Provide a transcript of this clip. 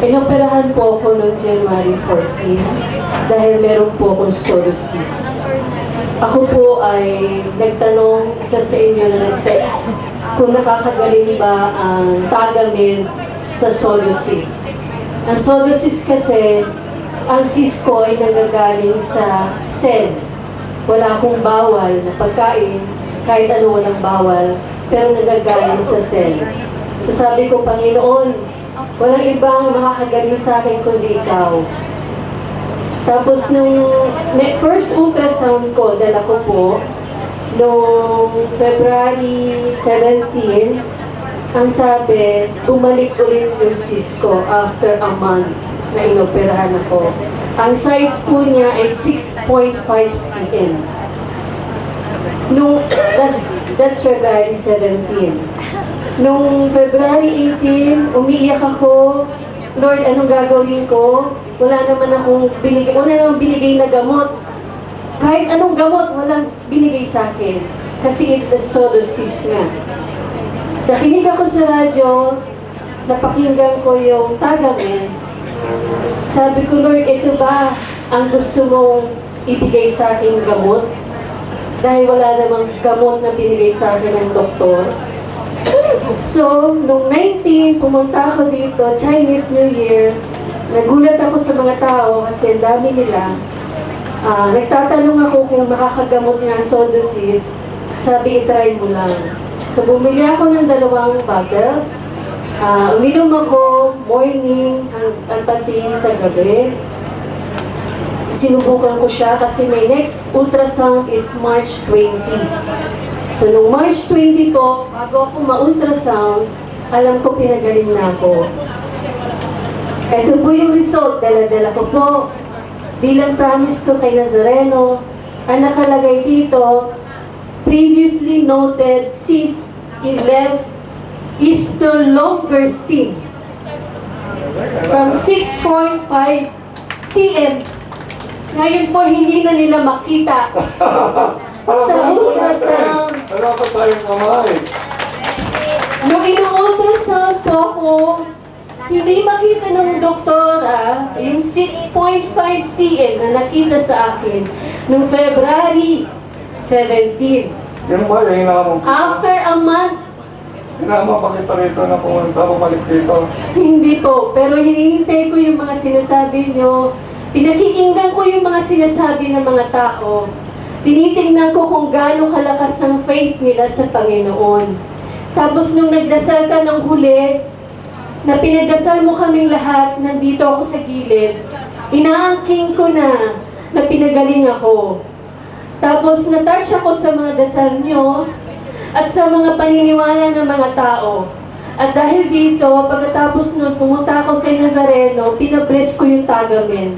Inoperahan po ako noong January 14 dahil meron po akong psoriasis. Ako po ay nagtanong isa sa inyo na nag-text kung nakakagaling ba ang Tagamet sa psoriasis. Ang psoriasis kasi, ang cyst ko ay nanggagaling sa cell. Wala akong bawal na pagkain, kahit ano walang bawal, pero nanggagaling sa cell. So sabi ko, Panginoon, walang ibang makakagaling sa akin kundi ikaw. Tapos nung first ultrasound ko, dala ko po, noong February 17, ang sabi, bumalik ulit yung cyst ko after a month na inoperahan ako. Ang size po niya ay 6.5 cm. That's February 17. Nung February 18, umiiyak ako, Lord, anong gagawin ko? Wala naman binigay na gamot. Kahit anong gamot, walang binigay sa akin. Kasi it's a psoriasis nga. Nakinig ako sa radyo, napakinggan ko yung Tagamet. Sabi ko, Lord, ito ba ang gusto mong ibigay sa akin gamot? Dahil wala namang gamot na binigay sa akin ng doktor. So, nung 19, pumunta ako dito, Chinese New Year, nagulat ako sa mga tao kasi ang dami nila. Nagtatanong ako kung makakagamot ng psoriasis. Sabi, itry mo lang. So, bumili ako ng 2 bottle. Uminom ako morning ang pati sa gabi. Sinubukan ko siya kasi may next ultrasound is March 20. So, nung March 20 po, bago ako ma-ultrasound, alam ko pinagaling na ako. Ito po yung result, dala-dala ko po. Bilang promise ko kay Nazareno, ang nakalagay dito, previously noted cyst in left is no longer seen. From 6.5 cm. Ngayon po, hindi na nila makita. Sa ultrasound. Dapat tayong kamay. Nung inu-ultrasound po ako, hindi makita ng doktora yung 6.5 cm na nakita sa akin noong February 17. Yung ba, yung hinamang After a month, hinamang pa kita rito na pumunta, bumalik dito. hindi po. Pero hinihintay ko yung mga sinasabi nyo. Pinakikinggan ko yung mga sinasabi ng mga tao. Tinitingnan ko kung gaano kalakas ang faith nila sa Panginoon. Tapos nung nagdasal ka ng huli, na pinagdasal mo kaming lahat, nandito ako sa gilid, inaangking ko na pinagaling ako. Tapos natouch ako sa mga dasal nyo at sa mga paniniwala ng mga tao. At dahil dito, pagkatapos nun, pumunta ako kay Nazareno, pinabless ko yung Tagamet.